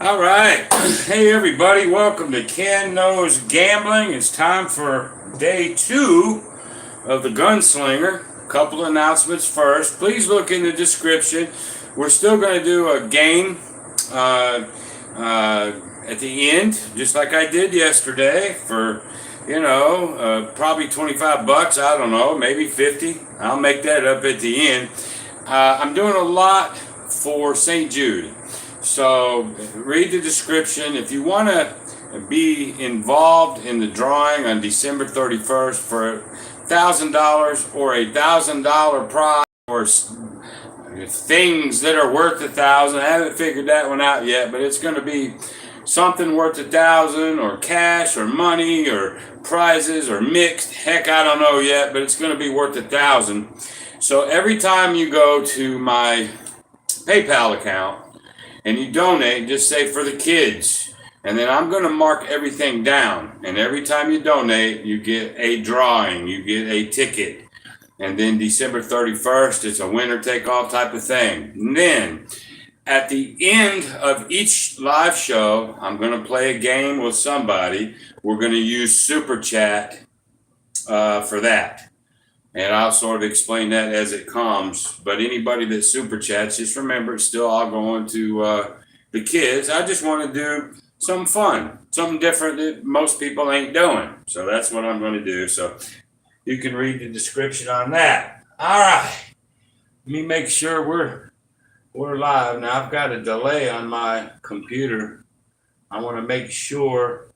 All right. Hey, everybody. Welcome to Ken Knows Gambling. It's time for day 2 of the Gunslinger. A couple announcements first. Please look in the description. We're still going to do a game uh, at the end, just like I did yesterday, for probably $25. I don't know, maybe 50. I'll make that up at the end. I'm doing a lot for St Jude. So read the description. If you want to be involved in the drawing on December 31st for $1,000 or $1,000 prize or things that are worth $1,000, I haven't figured that one out yet, but it's going to be something worth $1,000 or cash or money or prizes or mixed. Heck, I don't know yet, but it's going to be worth $1,000. So every time you go to my PayPal account and you donate, just say for the kids. And then I'm going to mark everything down. And every time you donate, you get a drawing, you get a ticket. And then December 31st, it's a winner take all type of thing. And then at the end of each live show, I'm going to play a game with somebody. We're going to use Super Chat for that. And I'll sort of explain that as it comes. But anybody that super chats, just remember it's still all going to the kids. I just want to do something fun, something different that most people ain't doing. So that's what I'm going to do. So you can read the description on that. All right. Let me make sure we're live. Now I've got a delay on my computer. I want to make sure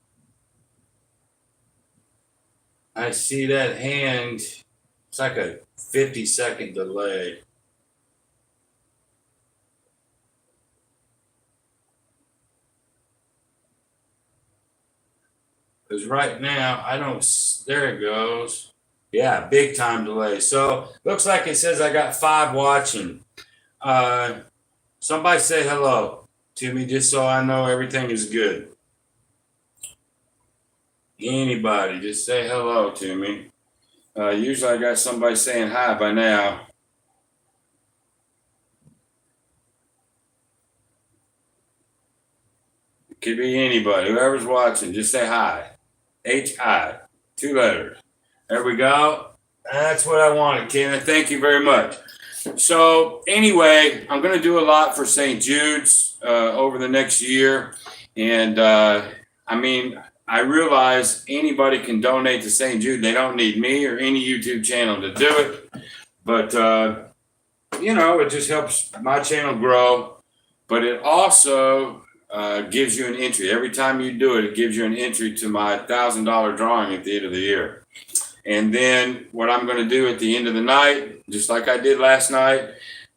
I see that hand. It's like a 50-second delay. Because right now, there it goes. Yeah, big time delay. So, looks like it says I got 5 watching. Somebody say hello to me just so I know everything is good. Anybody, just say hello to me. Usually I got somebody saying hi by now. It could be anybody. Whoever's watching, just say hi. H-I. 2 letters. There we go. That's what I wanted, Ken. Thank you very much. So anyway, I'm going to do a lot for St. Jude's over the next year. And I realize anybody can donate to St. Jude. They don't need me or any YouTube channel to do it. But, it just helps my channel grow. But it also gives you an entry. Every time you do it, it gives you an entry to my $1,000 drawing at the end of the year. And then what I'm going to do at the end of the night, just like I did last night,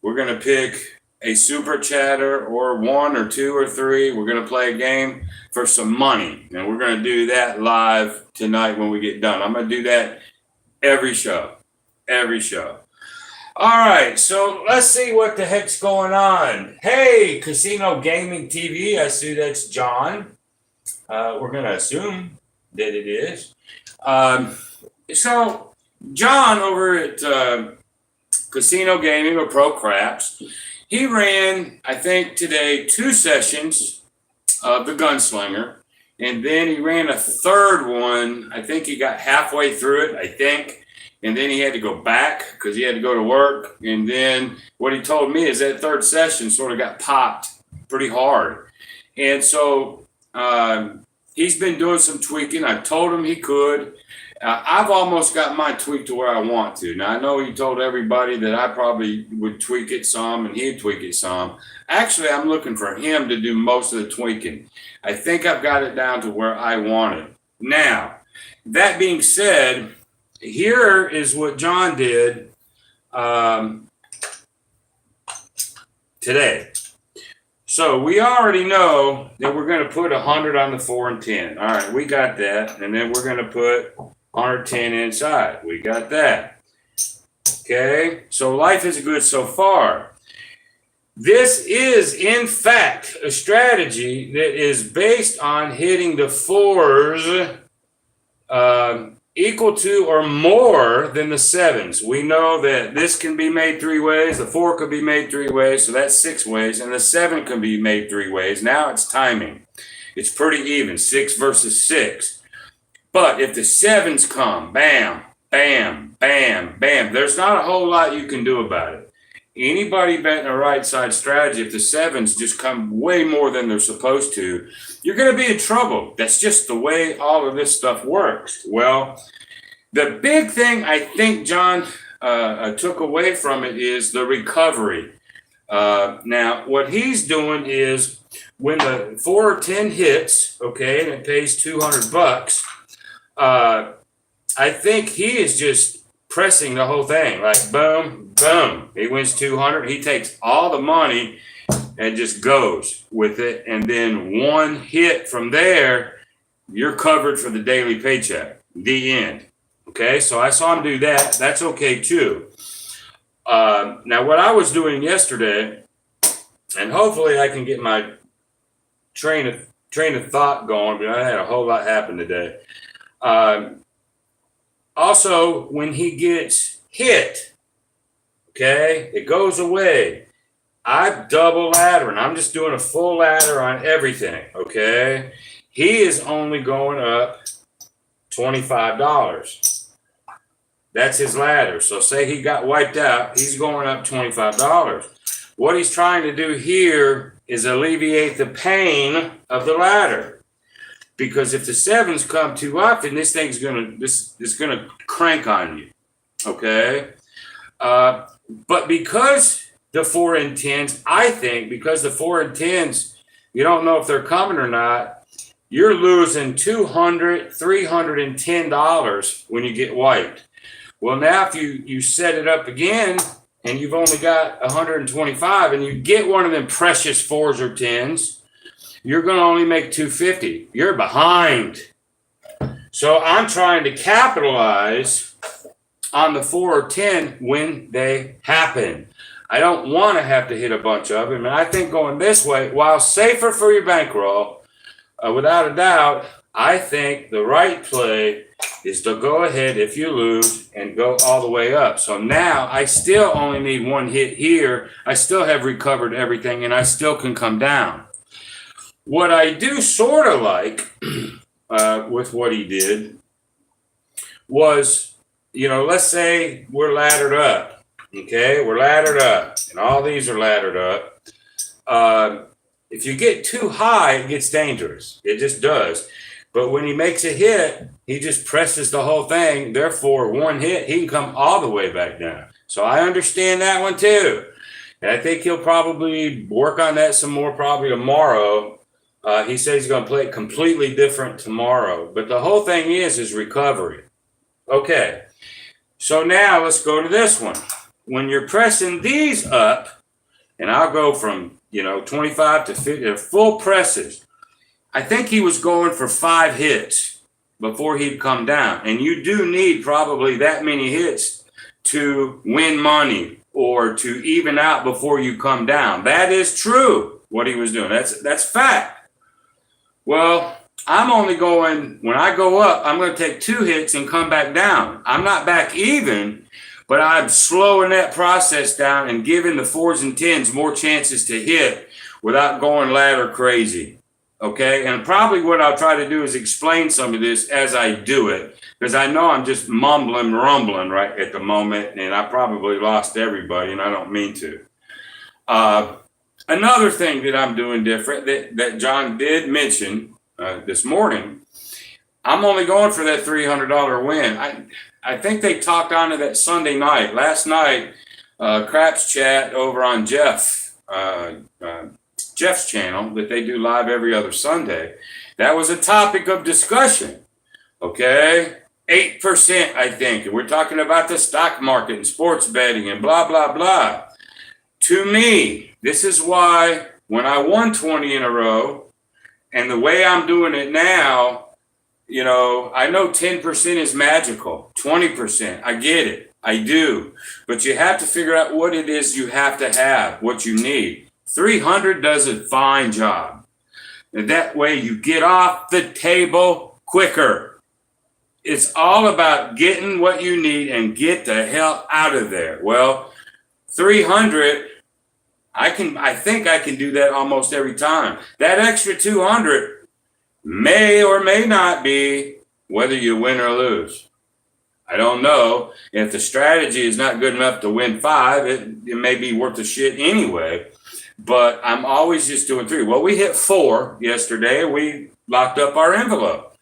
we're going to pick a super chatter or 1 or 2 or 3. We're going to play a game for some money. And we're going to do that live tonight when we get done. I'm going to do that every show. All right, so let's see what the heck's going on. Hey, Casino Gaming TV, I see that's John. We're going to assume that it is. So John over at Casino Gaming or Pro Craps, he ran, I think today, 2 sessions of the Gunslinger, and then he ran a 3rd one. I think he got halfway through it, I think, and then he had to go back because he had to go to work. And then what he told me is that 3rd session sort of got popped pretty hard. And so he's been doing some tweaking. I told him he could. I've almost got mine tweaked to where I want to. Now, I know he told everybody that I probably would tweak it some and he'd tweak it some. Actually, I'm looking for him to do most of the tweaking. I think I've got it down to where I want it. Now, that being said, here is what John did today. So we already know that we're going to put 100 on the 4 and 10. All right, we got that. And then we're going to put 110 inside. We got that. Okay, so life is good so far. This is, in fact, a strategy that is based on hitting the 4s equal to or more than the sevens. We know that this can be made three ways, the four could be made three ways, so that's six ways, and the seven can be made three ways. Now it's timing. It's pretty even, 6 versus 6. But if the sevens come, bam, bam, bam, bam, there's not a whole lot you can do about it. Anybody betting a right side strategy, if the sevens just come way more than they're supposed to, you're going to be in trouble. That's just the way all of this stuff works. Well, the big thing I think John took away from it is the recovery. Now, what he's doing is when the 4 or 10 hits, okay, and it pays $200, I think he is just pressing the whole thing, like boom, boom. He wins 200. He takes all the money and just goes with it. And then one hit from there, you're covered for the daily paycheck. The end. Okay, so I saw him do that. That's okay too. Now, what I was doing yesterday, and hopefully I can get my train of thought going, but I had a whole lot happen today. Also, when he gets hit, okay, it goes away. I double ladder, and I'm just doing a full ladder on everything, okay? He is only going up $25. That's his ladder. So say he got wiped out, he's going up $25. What he's trying to do here is alleviate the pain of the ladder. Because if the sevens come too often, this thing's gonna crank on you, okay? But because the 4 and 10s, I think because the 4 and 10s, you don't know if they're coming or not, you're losing $200, $310 when you get wiped. Well, now if you set it up again and you've only got 125 and you get one of them precious 4s or 10s, you're going to only make $250. You're behind. So I'm trying to capitalize on the 4 or 10 when they happen. I don't want to have to hit a bunch of them. And I think going this way, while safer for your bankroll, without a doubt, I think the right play is to go ahead if you lose and go all the way up. So now I still only need one hit here. I still have recovered everything and I still can come down. What I do sort of like with what he did was, let's say we're laddered up. Okay, we're laddered up, and all these are laddered up. If you get too high, it gets dangerous. It just does. But when he makes a hit, he just presses the whole thing. Therefore, one hit, he can come all the way back down. So I understand that one too. And I think he'll probably work on that some more probably tomorrow. He says he's going to play it completely different tomorrow. But the whole thing is recovery. Okay, so now let's go to this one. When you're pressing these up, and I'll go from 25 to 50, full presses. I think he was going for 5 hits before he'd come down. And you do need probably that many hits to win money or to even out before you come down. That is true, what he was doing. That's fact. Well, I'm only going, when I go up, I'm going to take 2 hits and come back down. I'm not back even, but I'm slowing that process down and giving the 4s and 10s more chances to hit without going ladder crazy. Okay, and probably what I'll try to do is explain some of this as I do it, because I know I'm just rumbling right at the moment, and I probably lost everybody, and I don't mean to. Another thing that I'm doing different that John did mention this morning, I'm only going for that $300 win. I think they talked on to that Sunday night. Last night, Craps Chat over on Jeff's channel that they do live every other Sunday. That was a topic of discussion. Okay, 8%, I think. And we're talking about the stock market and sports betting and blah, blah, blah. To me, this is why when I won 20 in a row and the way I'm doing it now, I know 10% is magical, 20%. I get it. I do. But you have to figure out what it is you have to have, what you need. 300 does a fine job. And that way you get off the table quicker. It's all about getting what you need and get the hell out of there. Well, 300, I think I can do that almost every time. That extra 200 may or may not be whether you win or lose. I don't know. If the strategy is not good enough to win 5, it may be worth the shit anyway. But I'm always just doing 3. Well, we hit 4 yesterday. We locked up our envelope.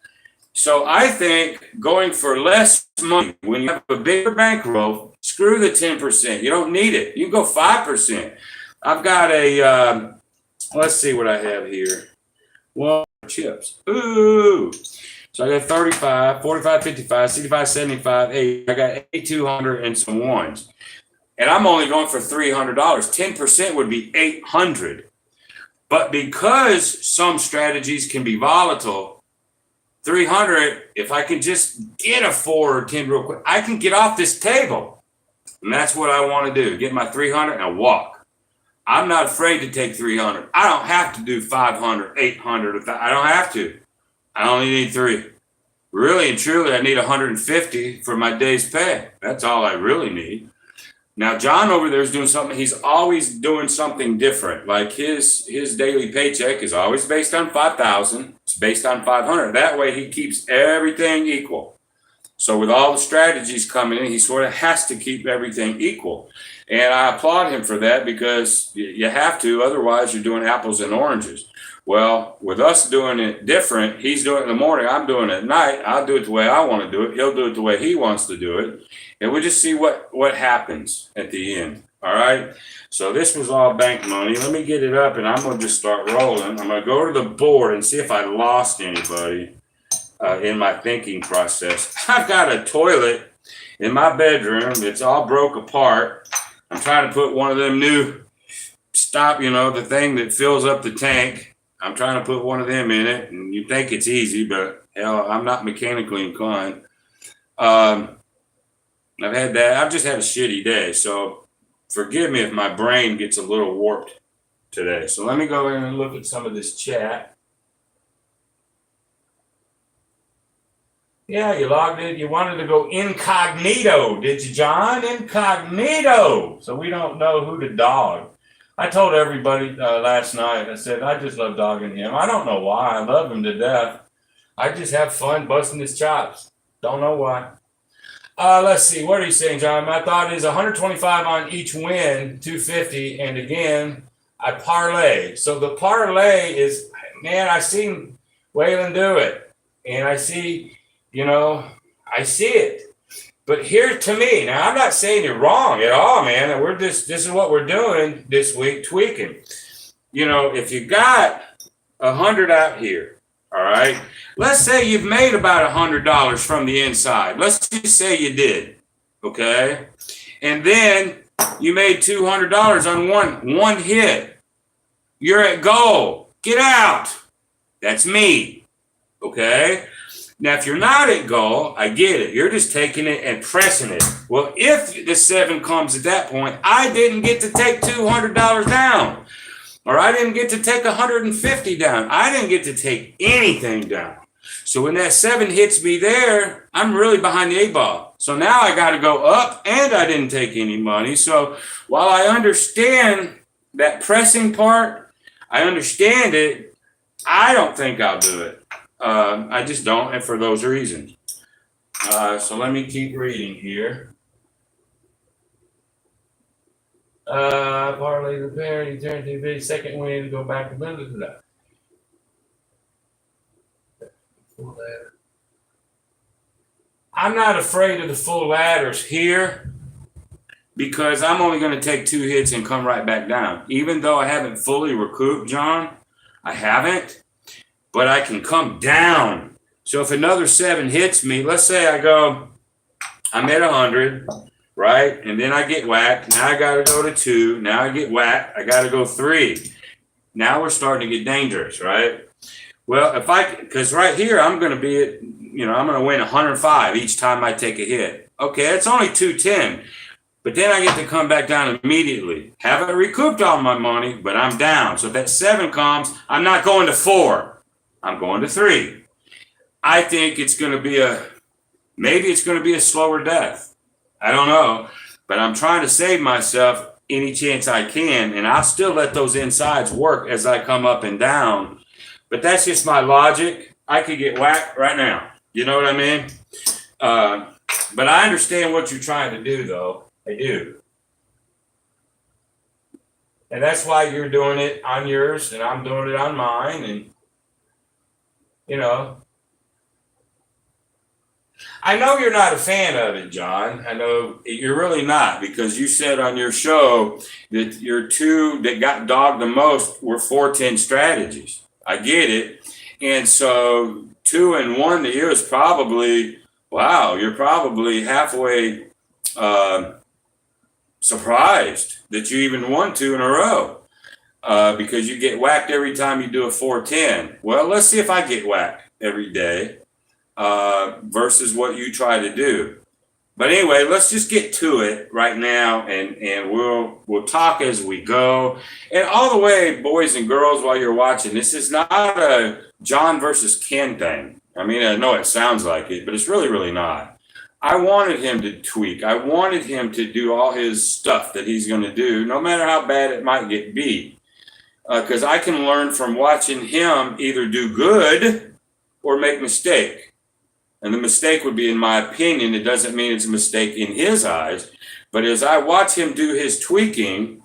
So I think going for less money when you have a bigger bankroll, screw the 10%. You don't need it. You can go 5%. I've got a, let's see what I have here. Well, chips. Ooh. So I got 35, 45, 55, 65, 75, 80. I got 8,200 and some ones. And I'm only going for $300. 10% would be 800. But because some strategies can be volatile, 300, if I can just get a 4 or 10 real quick, I can get off this table. And that's what I want to do. Get my 300 and walk. I'm not afraid to take 300. I don't have to do 500, 800. I don't have to. I only need 3. Really and truly, I need 150 for my day's pay. That's all I really need. Now, John over there is doing something. He's always doing something different. Like his daily paycheck is always based on 5,000. It's based on 500. That way, he keeps everything equal. So with all the strategies coming in, he sort of has to keep everything equal. And I applaud him for that because you have to. Otherwise, you're doing apples and oranges. Well, with us doing it different, he's doing it in the morning, I'm doing it at night. I'll do it the way I want to do it. He'll do it the way he wants to do it. And we'll just see what happens at the end. All right. So this was all bank money. Let me get it up and I'm going to just start rolling. I'm going to go to the board and see if I lost anybody in my thinking process. I've got a toilet in my bedroom. It's all broke apart. I'm trying to put one of them new the thing that fills up the tank. I'm trying to put one of them in it, and you think it's easy, but hell, I'm not mechanically inclined. I've had that. I've just had a shitty day, so forgive me if my brain gets a little warped today. So let me go in and look at some of this chat. Yeah, you logged in. You wanted to go incognito, did you, John? Incognito. So we don't know who to dog. I told everybody last night, I said, I just love dogging him. I don't know why. I love him to death. I just have fun busting his chops. Don't know why. Let's see. What are you saying, John? My thought is 125 on each win, 250. And again, I parlay. So the parlay is, man, I seen Waylon do it. And I see, I see it. But here to me, now I'm not saying you're wrong at all, man. This is what we're doing this week, tweaking. If you got 100 out here, all right, let's say you've made about $100 from the inside. Let's just say you did, okay? And then you made $200 on one hit. You're at goal. Get out. That's me, okay? Now, if you're not at goal, I get it. You're just taking it and pressing it. Well, if the 7 comes at that point, I didn't get to take $200 down. Or I didn't get to take 150 down. I didn't get to take anything down. So when that 7 hits me there, I'm really behind the 8 ball. So now I got to go up and I didn't take any money. So while I understand that pressing part, I understand it, I don't think I'll do it. I just don't, and for those reasons. So let me keep reading here. Parlay the pair, you turn to the second win to go back to that. I'm not afraid of the full ladders here because I'm only going to take 2 hits and come right back down. Even though I haven't fully recouped, John, I haven't. But I can come down. So if another 7 hits me, let's say I'm at 100, right? And then I get whacked. Now I got to go to 2. Now I get whacked. I got to go 3. Now we're starting to get dangerous, right? Well, because right here, I'm going to be at, I'm going to win 105 each time I take a hit. Okay, it's only 210. But then I get to come back down immediately. Haven't recouped all my money, but I'm down. So if that 7 comes, I'm not going to 4. I'm going to 3. I think it's going to be Maybe it's going to be a slower death. I don't know. But I'm trying to save myself any chance I can, and I'll still let those insides work as I come up and down. But that's just my logic. I could get whacked right now. You know what I mean? But I understand what you're trying to do, though. I do. And that's why you're doing it on yours, and I'm doing it on mine. And, you know, I know you're not a fan of it, John. I know you're really not, because you said on your show that your two that got dogged the most were 410 strategies. I get it. And so 2 and 1 to you is probably, wow, you're probably halfway surprised that you even won 2 in a row because you get whacked every time you do a 410. Well, let's see if I get whacked every day versus what you try to do. But anyway, let's just get to it right now, and we'll talk as we go. And all the way, boys and girls, while you're watching, this is not a John versus Ken thing. I mean, I know it sounds like it, but it's really, really not. I wanted him to tweak. I wanted him to do all his stuff that he's going to do, no matter how bad it might get beat. Because I can learn from watching him either do good or make mistake. And the mistake would be, in my opinion, it doesn't mean it's a mistake in his eyes. But as I watch him do his tweaking,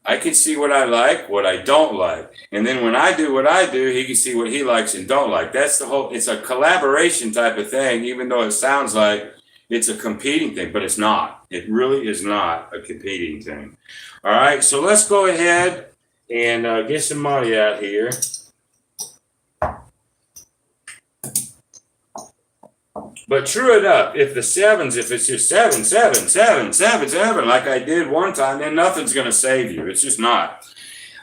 I can see what I like, what I don't like. And then when I do what I do, he can see what he likes and don't like. That's the whole, it's a collaboration type of thing, even though it sounds like it's a competing thing, but it's not. It really is not a competing thing. All right, so let's go ahead and get some money out here. But true it up. If the sevens, if it's just 7, 7, 7, 7, 7, like I did one time, then nothing's going to save you. It's just not.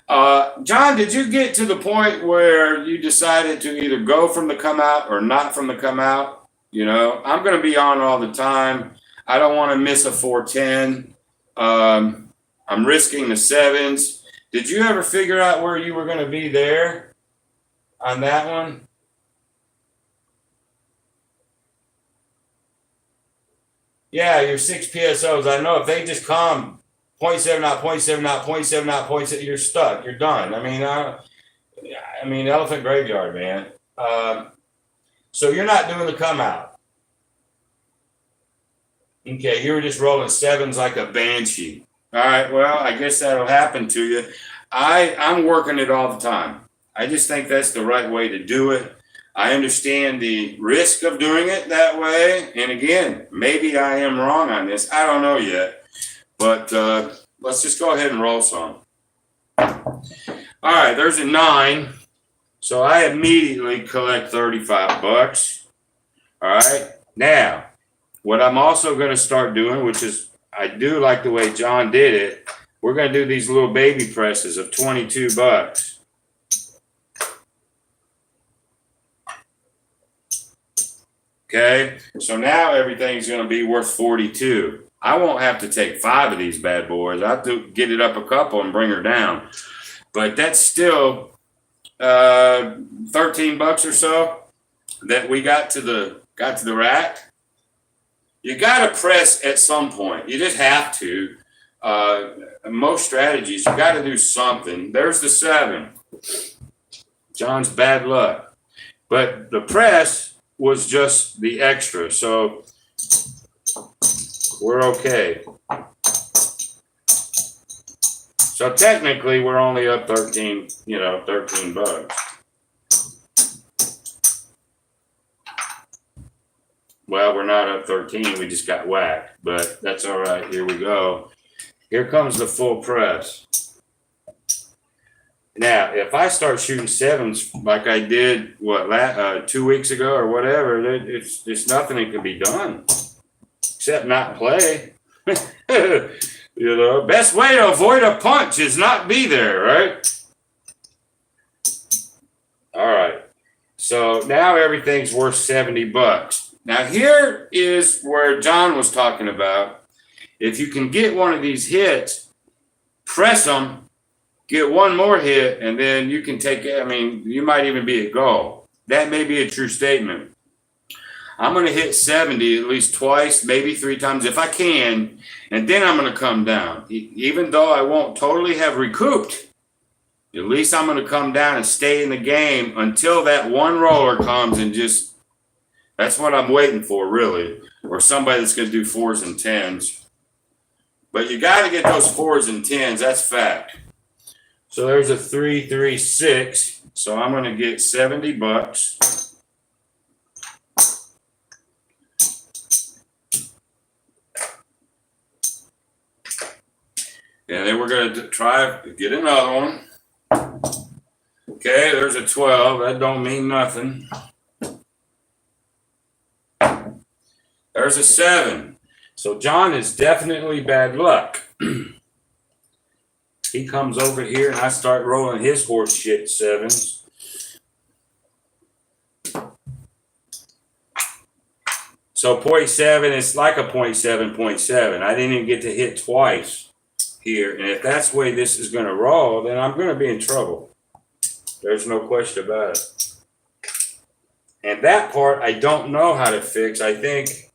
John, did you get to the point where you decided to either go from the come out or not from the come out? You know, I'm going to be on all the time. I don't want to miss a 410. I'm risking the sevens. Did you ever figure out where you were going to be there on that one? Yeah, your 6 PSOs. I know if they just come 0.7 out, 0.7 out, 0.7 out, 0.7, you're stuck. You're done. I mean, elephant graveyard, man. So you're not doing the come out. Okay, you were just rolling sevens like a banshee. All right, well, I guess that'll happen to you. I'm working it all the time. I just think that's the right way to do it. I understand the risk of doing it that way. And again, maybe I am wrong on this. I don't know yet. But let's just go ahead and roll some. All right, there's a 9. So I immediately collect $35. All right. Now, what I'm also going to start doing, which is I do like the way John did it, we're going to do these little baby presses of $22. Okay, so now everything's going to be worth 42. I won't have to take 5 of these bad boys. I have to get it up a couple and bring her down. But that's still $13 or so that we got to the rack. You got to press at some point. You just have to. Most strategies, you got to do something. There's the 7. John's bad luck. But the press was just the extra, so we're okay. So technically we're only up 13, $13. Well, we're not up 13, we just got whacked, but that's all right. Here we go. Here comes the full press. Now, if I start shooting sevens like I did, 2 weeks ago or whatever, it's nothing that can be done except not play. Best way to avoid a punch is not be there, right? All right. So now everything's worth $70. Now here is where John was talking about. If you can get one of these hits, press them, get one more hit, and then you can take it. I mean, you might even be at goal. That may be a true statement. I'm going to hit 70 at least twice, maybe 3 times if I can, and then I'm going to come down. Even though I won't totally have recouped, at least I'm going to come down and stay in the game until that one roller comes and just, that's what I'm waiting for, really, or somebody that's going to do 4s and 10s. But you got to get those 4s and 10s, that's fact. So there's a 3, 3, 6. So I'm going to get $70. And then we're going to try to get another one. Okay, there's a 12. That don't mean nothing. There's a 7. So John is definitely bad luck. He comes over here and I start rolling his horse shit 7s. So 0.7 is like a 0.7, 0.7. I didn't even get to hit twice here. And if that's the way this is going to roll, then I'm going to be in trouble. There's no question about it. And that part I don't know how to fix. I think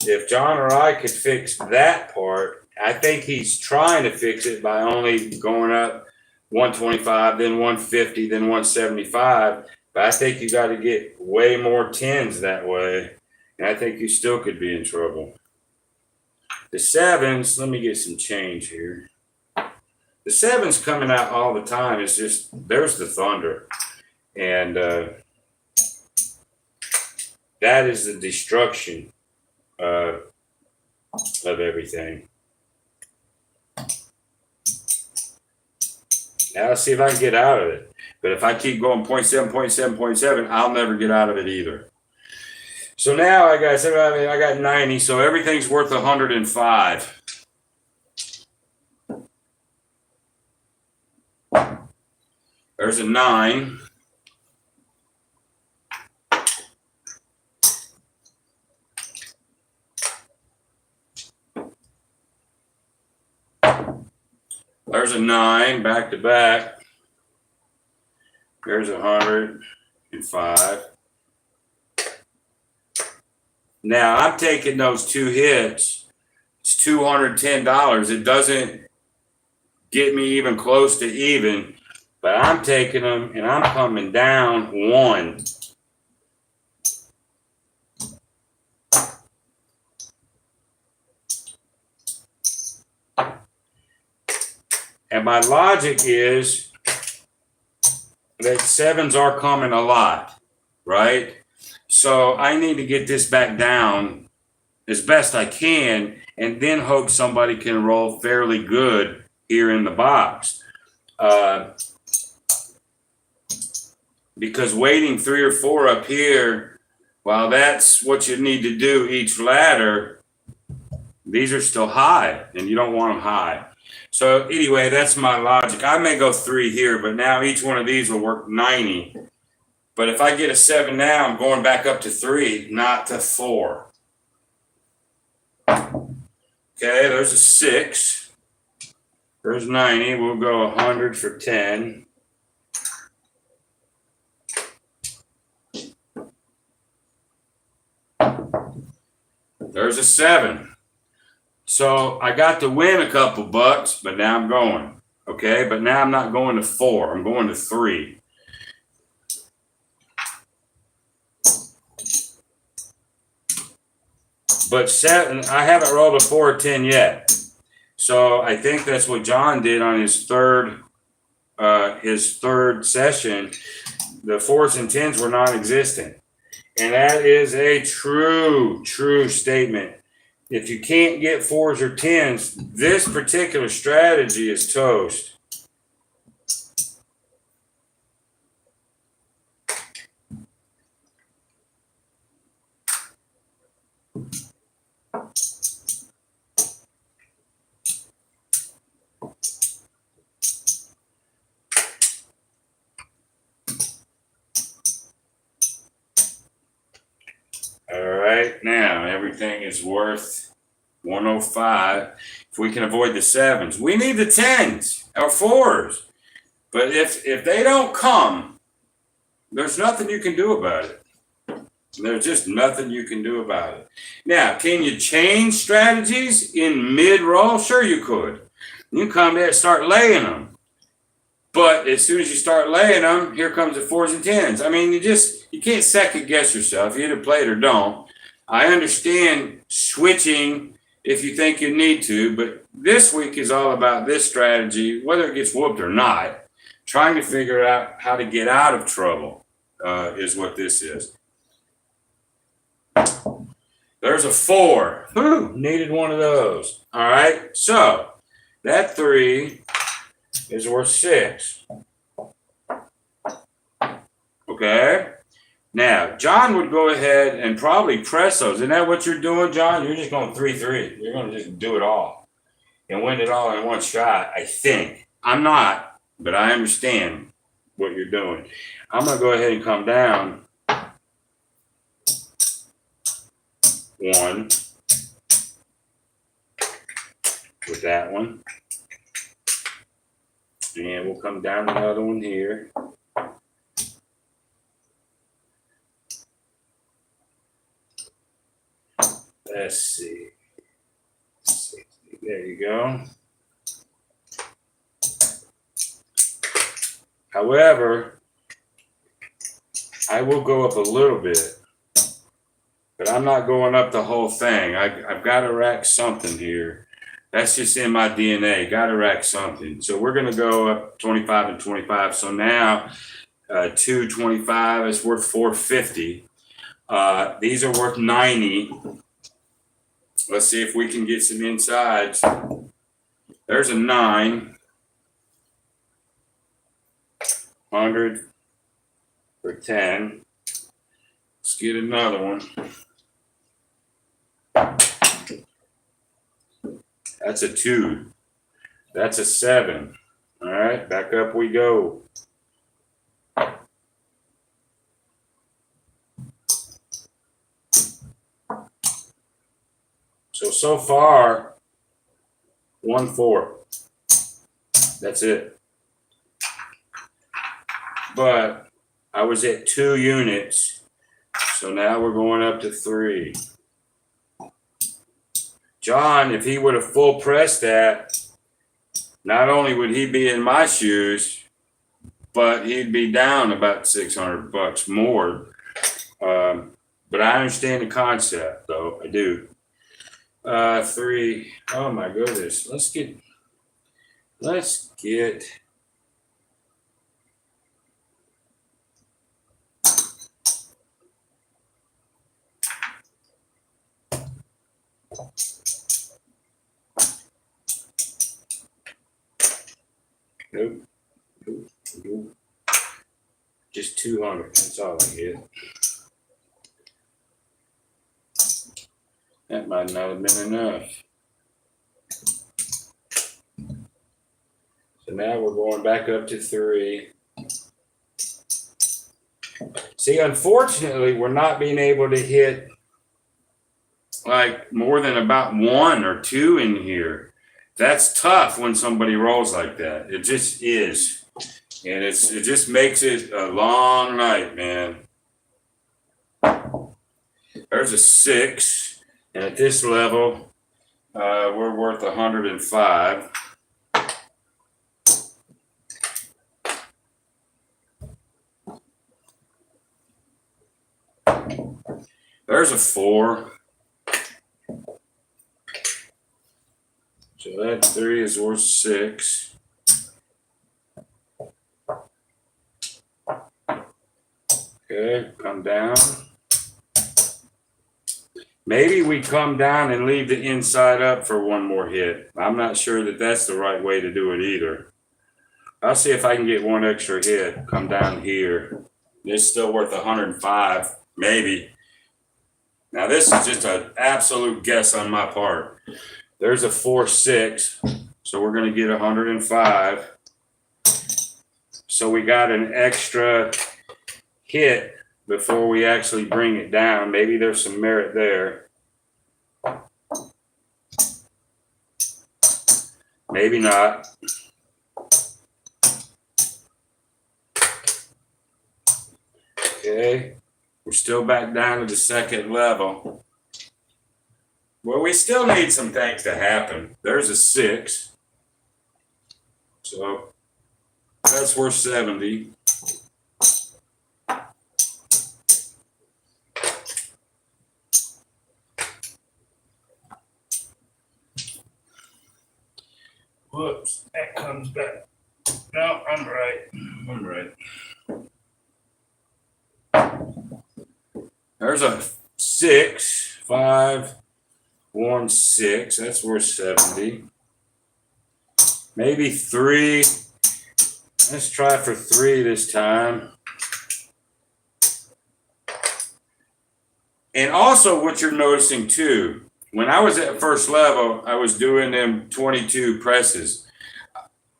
if John or I could fix that part, I think he's trying to fix it by only going up 125, then 150, then 175. But I think you got to get way more 10s that way. And I think you still could be in trouble. The 7s, let me get some change here. The 7s coming out all the time. It's just, there's the thunder. And that is the destruction of everything. Now let's see if I can get out of it. But if I keep going 0.7, 0.7, 0.7, I'll never get out of it either. So now I got 90, so everything's worth 105. There's a 9. There's a 9 back to back. There's 105. Now I'm taking those 2 hits. It's $210. It doesn't get me even close to even, but I'm taking them and I'm coming down 1. And my logic is that 7s are coming a lot, right? So I need to get this back down as best I can and then hope somebody can roll fairly good here in the box. Because waiting 3 or 4 up here, while that's what you need to do each ladder, these are still high and you don't want them high. So anyway, that's my logic. I may go 3 here, but now each one of these will work 90. But if I get a 7 now, I'm going back up to 3, not to 4. Okay, there's a 6. There's 90. We'll go 100 for 10. There's a 7. So I got to win a couple bucks, but now I'm going. Okay, but now I'm not going to 4. I'm going to 3. But 7, I haven't rolled a 4 or 10 yet. So I think that's what John did on his third session. The 4s and 10s were non-existent. And that is a true statement. If you can't get 4s or 10s, this particular strategy is toast. All right, now everything is worth 105. If we can avoid the 7s, we need the 10s or 4s. But if they don't come, there's nothing you can do about it. There's just nothing you can do about it. Now, can you change strategies in mid-roll? Sure you could. You come there and start laying them. But as soon as you start laying them, here comes the 4s and 10s. I mean, you can't second guess yourself. You either play it or don't. I understand switching if you think you need to, but this week is all about this strategy, whether it gets whooped or not. Trying to figure out how to get out of trouble is what this is. There's a 4. Whew, needed one of those. All right, so that 3 is worth 6. Okay. Now, John would go ahead and probably press those. Isn't that what you're doing, John? You're just going 3-3. You're going to just do it all and win it all in one shot, I think. I'm not, but I understand what you're doing. I'm going to go ahead and come down 1 with that one. And we'll come down another one here. Let's see. 60. There you go. However, I will go up a little bit, but I'm not going up the whole thing. I've got to rack something here. That's just in my DNA. Got to rack something. So we're going to go up 25 and 25. So now 225 is worth 450. These are worth 90. Let's see if we can get some insides. There's a 9. 100 for 10. Let's get another one. That's a 2. That's a 7. All right, back up we go. So far, 1-4. That's it. But I was at 2 units. So now we're going up to 3. John, if he would have full pressed that, not only would he be in my shoes, but he'd be down about $600 more. But I understand the concept, though. I do. 3. Oh my goodness. Let's get. Nope. Just 200. That's all I get. That might not have been enough. So now we're going back up to 3. See, unfortunately, we're not being able to hit like more than about 1 or 2 in here. That's tough when somebody rolls like that. It just is. And it just makes it a long night, man. There's a 6. And at this level, we're worth 105. There's a 4. So that 3 is worth 6. Okay, come down. Maybe we come down and leave the inside up for one more hit. I'm not sure that that's the right way to do it either. I'll see if I can get one extra hit. Come down here. It's still worth 105, maybe. Now this is just an absolute guess on my part. There's a 4-6, so we're going to get 105. So we got an extra hit before we actually bring it down. Maybe there's some merit there. Maybe not. Okay. We're still back down to the second level. Well, we still need some things to happen. There's a 6. So that's worth 70. Whoops, that comes back. No, I'm right. There's a 6, 5, 1, 6. That's worth 70. Maybe 3. Let's try for 3 this time. And also what you're noticing too, when I was at first level, I was doing them 22 presses.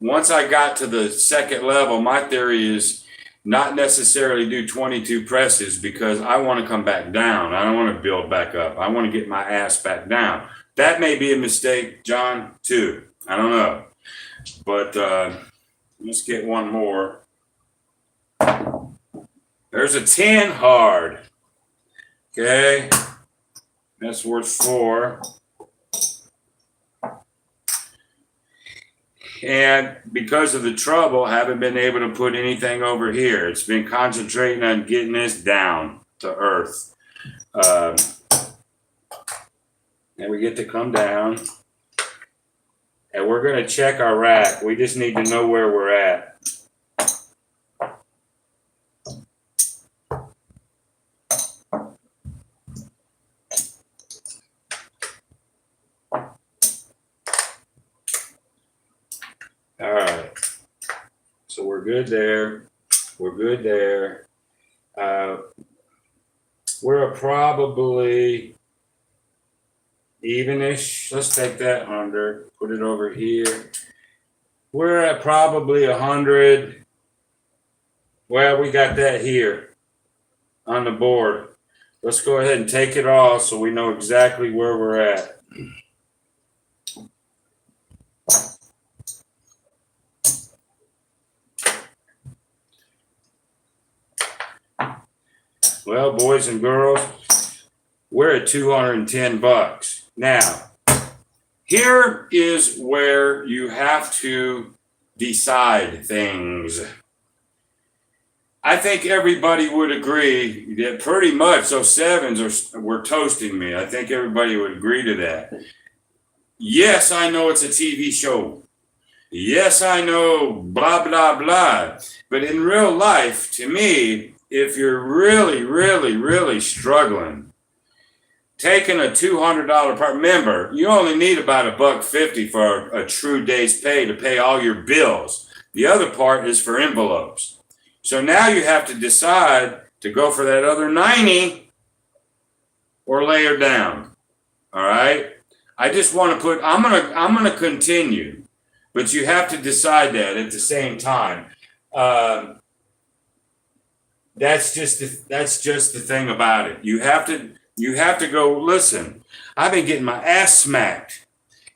Once I got to the second level, my theory is not necessarily do 22 presses because I want to come back down. I don't want to build back up. I want to get my ass back down. That may be a mistake, John, too. I don't know. But let's get one more. There's a 10 hard. Okay. That's worth 4. And because of the trouble, I haven't been able to put anything over here. It's been concentrating on getting this down to earth. And we get to come down. And we're going to check our rack. We just need to know where we're at. All right. So we're good there. We're good there. We're probably evenish. Let's take that under, put it over here. We're at probably 100. Well, we got that here on the board. Let's go ahead and take it off so we know exactly where we're at. Well, boys and girls, we're at $210. Now, here is where you have to decide things. I think everybody would agree that pretty much those 7s were toasting me. I think everybody would agree to that. Yes, I know it's a TV show. Yes, I know blah, blah, blah. But in real life, to me, if you're really struggling, taking a $200 part, remember, you only need about $1.50 for a true day's pay to pay all your bills. The other part is for envelopes. So now you have to decide to go for that other 90 or lay her down. All right. I just want to put, I'm going to continue, but you have to decide that at the same time. That's just the thing about it. You have to go, listen, I've been getting my ass smacked.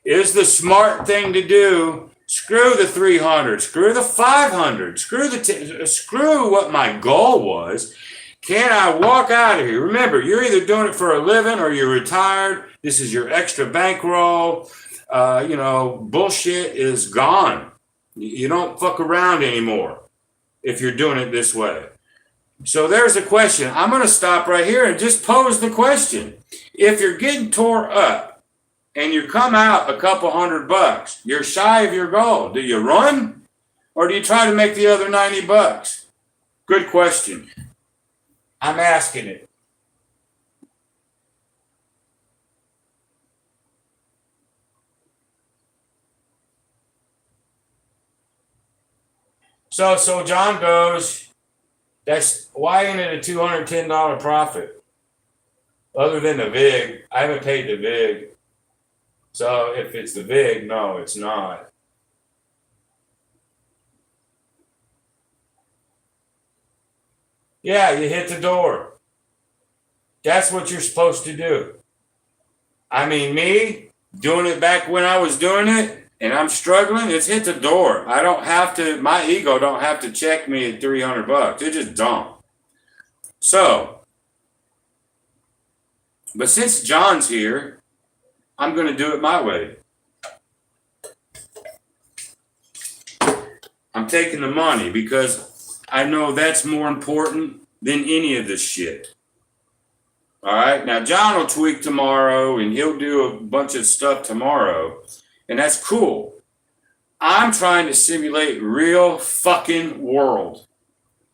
Is the smart thing to do, screw the 300, screw the 500, screw what my goal was. Can I walk out of here? Remember, you're either doing it for a living or you're retired. This is your extra bankroll. Bullshit is gone. You don't fuck around anymore if you're doing it this way. So there's a question. I'm going to stop right here and just pose the question. If you're getting tore up and you come out a couple $100, you're shy of your goal. Do you run or do you try to make the other $90? Good question. I'm asking it. So John goes, that's why ain't it a $210 profit? Other than the VIG, I haven't paid the VIG. So if it's the VIG, no, it's not. Yeah, you hit the door. That's what you're supposed to do. I mean, me doing it back when I was doing it, and I'm struggling, it's hit the door. I don't have to, my ego don't have to check me at $300. It just don't. So But since John's here, I'm going to do it my way. I'm taking the money because I know that's more important than any of this shit. All right. Now, John will tweak tomorrow and he'll do a bunch of stuff tomorrow. And that's cool. I'm trying to simulate real fucking world.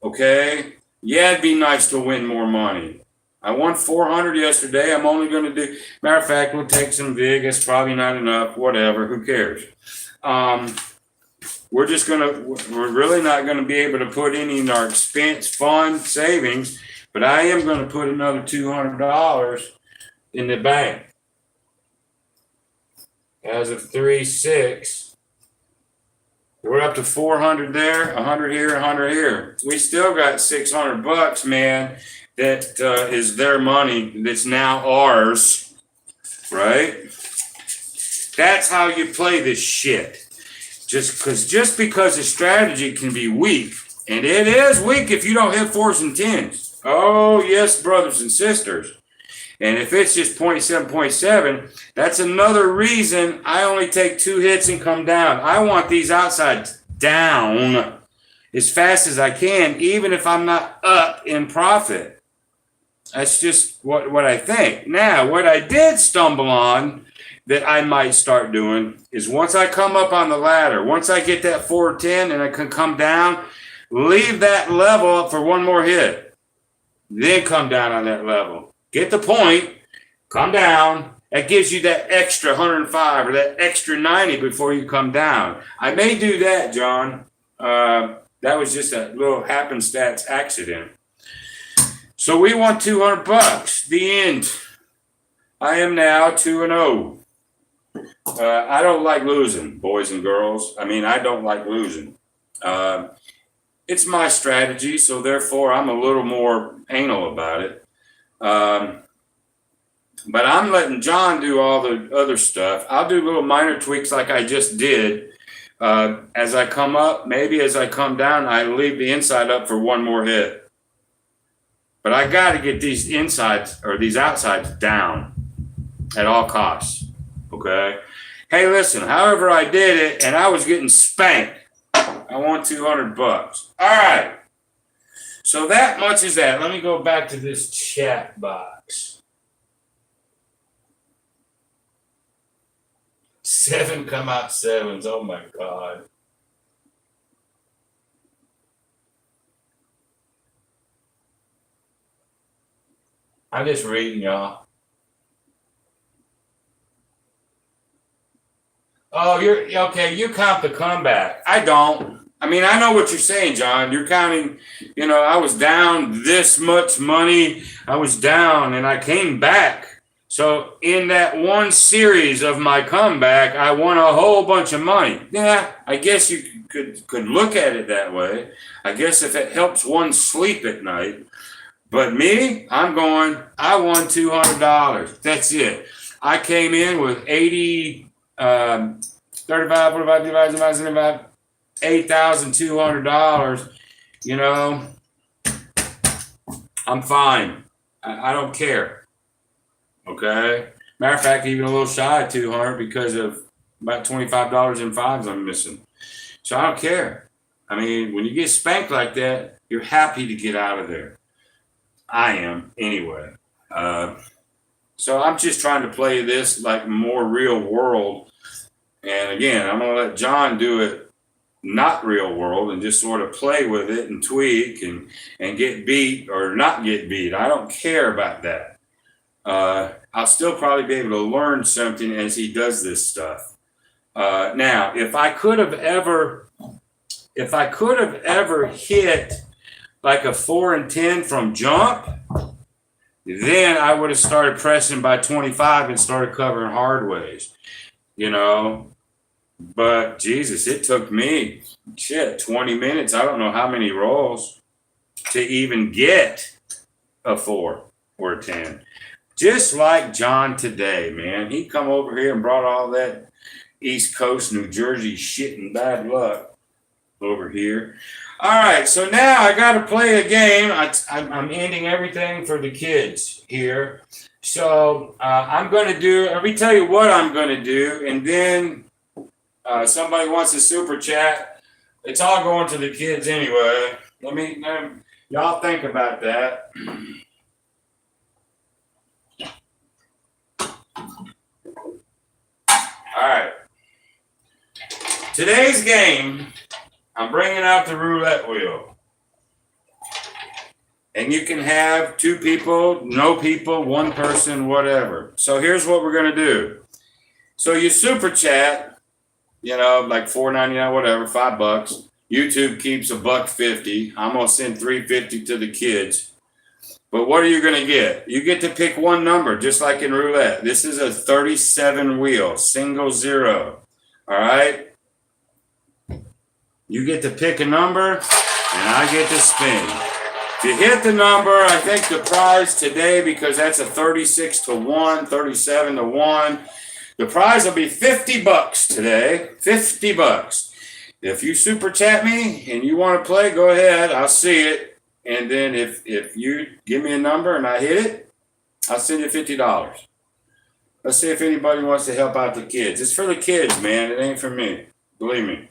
Okay. Yeah, it'd be nice to win more money. I won 400 yesterday. I'm only going to do, matter of fact, we'll take some vig. It's probably not enough. Whatever. Who cares? We're really not going to be able to put any in our expense fund savings, but I am going to put another $200 in the bank. As of 3/6, we're up to 400 there, 100 here, 100 here. We still got $600, man. That is their money. That's now ours, right? That's how you play this shit. Just because the strategy can be weak, and it is weak if you don't hit 4s and 10s. Oh yes, brothers and sisters. And if it's just 0.7, that's another reason I only take 2 hits and come down. I want these outsides down as fast as I can, even if I'm not up in profit. That's just what I think. Now, what I did stumble on that I might start doing is once I come up on the ladder, once I get that 410 and I can come down, leave that level up for one more hit. Then come down on that level. Get the point, come down. That gives you that extra 105 or that extra 90 before you come down. I may do that, John. That was just a little happenstance accident. So we want $200. The end. I am now 2-0. I don't like losing, boys and girls. I mean, I don't like losing. It's my strategy, so therefore I'm a little more anal about it. But I'm letting John do all the other stuff. I'll do little minor tweaks like I just did. As I come up, maybe as I come down, I leave the inside up for one more hit. But I got to get these insides or these outsides down at all costs. Okay. Hey, listen, however I did it, and I was getting spanked, I want $200. All right. So that much is that. Let me go back to this chat box. 7 come out 7s. Oh my God. I'm just reading, y'all. Oh, you're okay. You count the comeback. I don't. I mean, I know what you're saying, John. You're counting, I was down this much money. I was down and I came back. So in that one series of my comeback, I won a whole bunch of money. Yeah, I guess you could look at it that way. I guess if it helps one sleep at night. But me, I won $200. That's it. I came in with 35, 45, 55, 75, $8,200. I'm fine. I don't care. Okay. Matter of fact, even a little shy of 200 because of about $25 in 5s I'm missing. So I don't care. I mean, when you get spanked like that, you're happy to get out of there. I am anyway. So I'm just trying to play this like more real world. And again, I'm going to let John do it not real world and just sort of play with it and tweak and get beat or not get beat. I don't care about that. I'll still probably be able to learn something as he does this stuff. Now, if I could have ever hit like a 4 and 10 from jump, then I would have started pressing by 25 and started covering hard ways, But Jesus, it took me 20 minutes. I don't know how many rolls to even get a 4 or a 10. Just like John today, man. He come over here and brought all that East Coast, New Jersey shit and bad luck over here. All right, so now I got to play a game. I'm ending everything for the kids here. So I'm going to do, let me tell you what I'm going to do. And then somebody wants a super chat. It's all going to the kids anyway. Y'all think about that. All right. Today's game, I'm bringing out the roulette wheel. And you can have 2 people, no people, 1 person, whatever. So here's what we're going to do. So you super chat, like $4.99, whatever, $5. YouTube keeps $1.50. I'm going to send $3.50 to the kids. But what are you going to get? You get to pick one number, just like in roulette. This is a 37 wheel, single zero. All right? You get to pick a number, and I get to spin. If you hit the number, I think the prize today, because that's a 36 to 1, 37 to 1, the prize will be $50 today. $50. If you super chat me and you want to play, go ahead. I'll see it. And then if you give me a number and I hit it, I'll send you $50. Let's see if anybody wants to help out the kids. It's for the kids, man. It ain't for me. Believe me.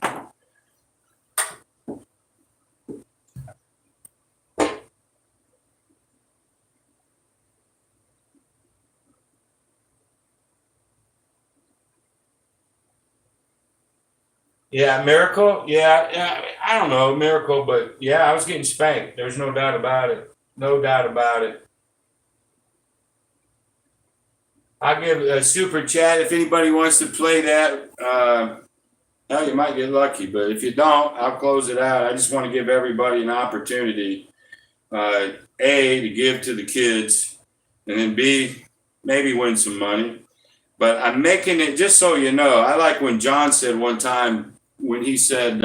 Yeah, Miracle. Yeah, I don't know, Miracle, but yeah, I was getting spanked. There's no doubt about it. No doubt about it. I'll give a super chat if anybody wants to play that. Hell, you might get lucky, but if you don't, I'll close it out. I just want to give everybody an opportunity, A, to give to the kids, and then B, maybe win some money. But I'm making it, just so you know, I like when John said one time, when he said,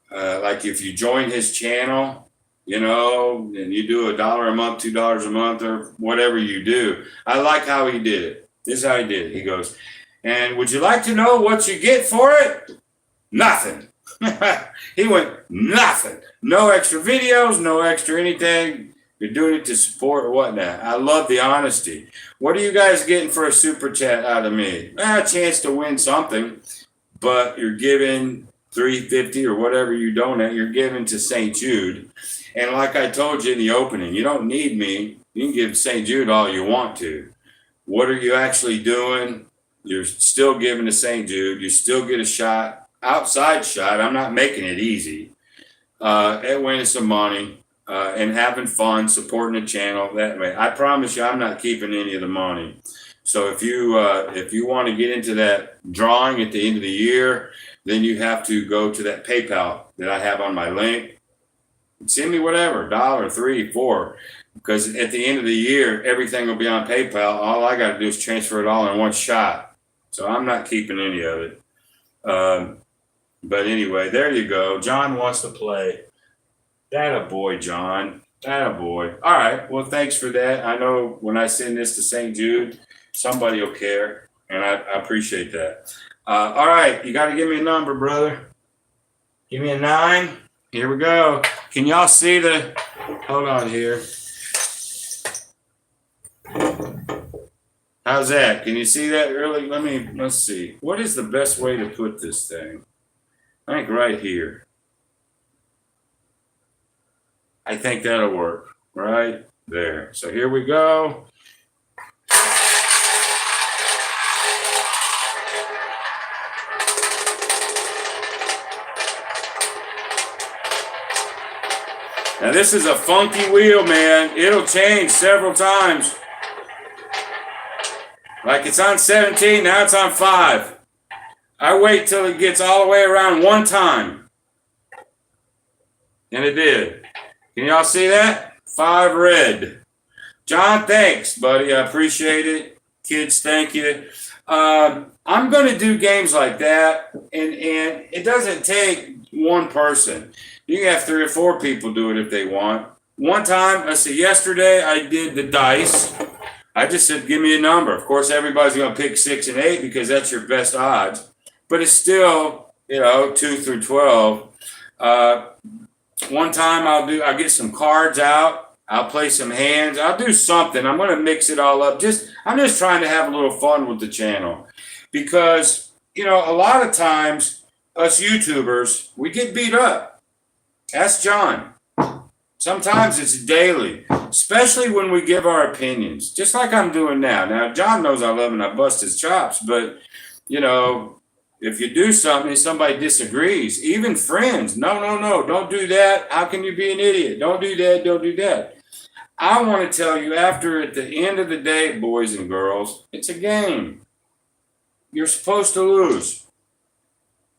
like if you join his channel, and you do $1 a month, $2 a month, or whatever you do. I like how he did it. This is how he did it. He goes, and would you like to know what you get for it? Nothing. He went, nothing. No extra videos, no extra anything. You're doing it to support or whatnot. I love the honesty. What are you guys getting for a super chat out of me? A chance to win something, but you're giving $3.50 or whatever you donate, you're giving to St. Jude. And like I told you in the opening, you don't need me. You can give St. Jude all you want to. What are you actually doing? You're still giving to St. Jude. You still get a shot, outside shot. I'm not making it easy. At winning some money and having fun, supporting the channel that way. I promise you, I'm not keeping any of the money. So if you want to get into that drawing at the end of the year, then you have to go to that PayPal that I have on my link. Send me whatever, $1, $3, $4, because at the end of the year, everything will be on PayPal. All I got to do is transfer it all in one shot. So I'm not keeping any of it. But anyway, there you go. John wants to play. That a boy, John. That a boy. All right. Well, thanks for that. I know when I send this to St. Jude, somebody will care, and I appreciate that. All right. You got to give me a number, brother. Give me a 9. Here we go. Can y'all see the, hold on here. How's that? Can you see that early? Let's see. What is the best way to put this thing? I think right here. I think that'll work right there. So here we go. Now this is a funky wheel, man. It'll change several times. Like it's on 17, now it's on 5. I wait till it gets all the way around one time. And it did. Can y'all see that? 5 red. John, thanks, buddy. I appreciate it. Kids, thank you. I'm going to do games like that, and it doesn't take one person. You can have 3 or 4 people do it if they want. One time, yesterday I did the dice. I just said, give me a number. Of course, everybody's going to pick 6 and 8 because that's your best odds. But it's still, 2 through 12. One time I'll get some cards out. I'll play some hands. I'll do something. I'm going to mix it all up. I'm just trying to have a little fun with the channel because, you know, a lot of times us YouTubers, we get beat up. Ask John. Sometimes it's daily, especially when we give our opinions, just like I'm doing now. Now, John knows I love him and I bust his chops, but, you know, if you do something and somebody disagrees, even friends, no, don't do that. How can you be an idiot? Don't do that. Don't do that. I want to tell you, at the end of the day, boys and girls, it's a game. You're supposed to lose.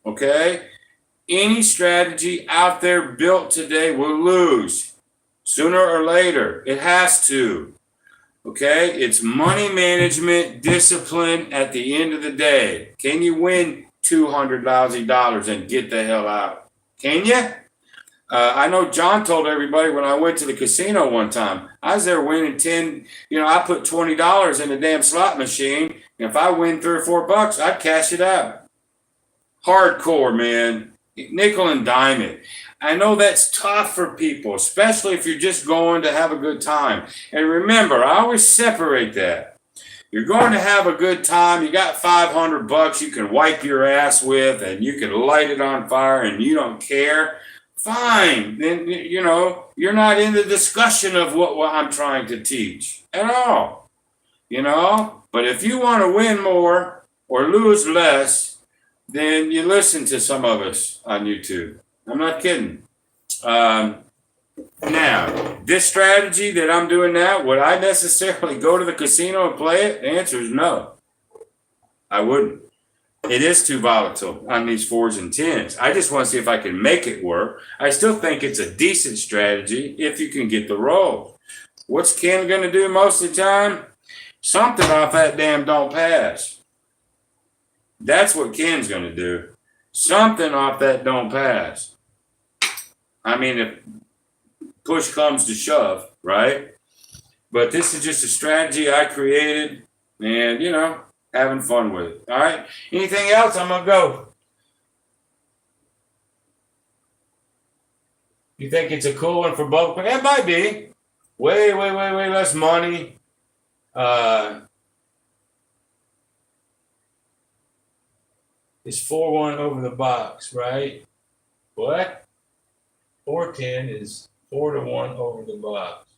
Okay? Any strategy out there built today will lose. Sooner or later, it has to. Okay? It's money management, discipline at the end of the day. Can you win $200 lousy and get the hell out? Can you? I know John told everybody when I went to the casino one time, I was there winning 10, you know, I put $20 in the damn slot machine. And if I win $3 or $4, I'd cash it out. Hardcore, man. Nickel and dime it. I know that's tough for people, especially if you're just going to have a good time. And remember, I always separate that. You're going to have a good time. You got $500 you can wipe your ass with and you can light it on fire and you don't care. Fine. Then, you know, you're not in the discussion of what I'm trying to teach at all. You know, but if you want to win more or lose less, then you listen to some of us on YouTube. I'm not kidding. Now, this strategy that I'm doing now, would I necessarily go to the casino and play it? The answer is no. I wouldn't. It is too volatile on these 4s and 10s. I just want to see if I can make it work. I still think it's a decent strategy if you can get the roll. What's Ken going to do most of the time? Something off that damn don't pass. That's what Ken's going to do. Something off that don't pass. I mean, if push comes to shove, right? But this is just a strategy I created and, you know, having fun with it. All right? Anything else? I'm going to go. You think it's a cool one for both? It might be. Way less money. It's 4-1 over the box, right? What? 410 is 4-1 over the box.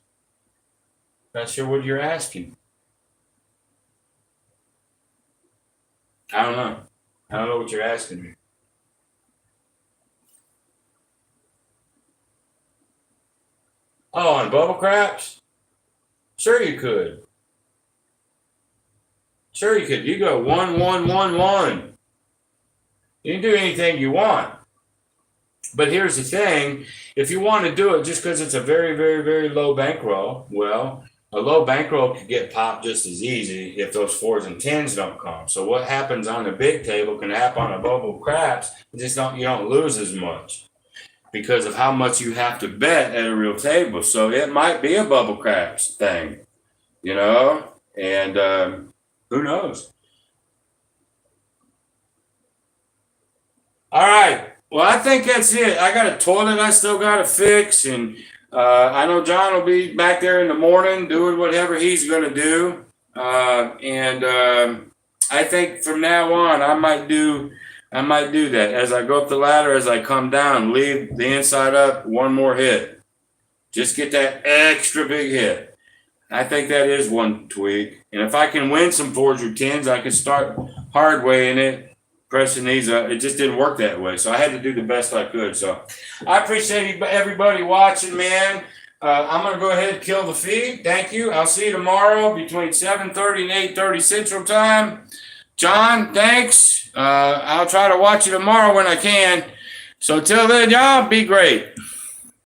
Not sure what you're asking. I don't know. I don't know what you're asking me. Oh, on bubble craps? Sure you could. Sure you could. You go 1-1-1-1. You can do anything you want. But here's the thing. If you want to do it just because it's a very low bankroll, well, a low bankroll could get popped just as easy if those 4s and 10s don't come. So what happens on the big table can happen on a bubble craps. You don't lose as much because of how much you have to bet at a real table. So it might be a bubble craps thing, you know, and who knows? All right. Well, I think that's it. I got a toilet I still got to fix, and I know John will be back there in the morning doing whatever he's going to do. I think from now on, I might do that. As I go up the ladder, as I come down, leave the inside up, one more hit. Just get that extra big hit. I think that is one tweak. And if I can win some 4s or 10s, I can start hard weighing it. Pressing these up. It just didn't work that way. So I had to do the best I could. So I appreciate everybody watching, man. I'm going to go ahead and kill the feed. Thank you. I'll see you tomorrow between 7:30 and 8:30 Central Time. John, thanks. I'll try to watch you tomorrow when I can. So till then, y'all, be great.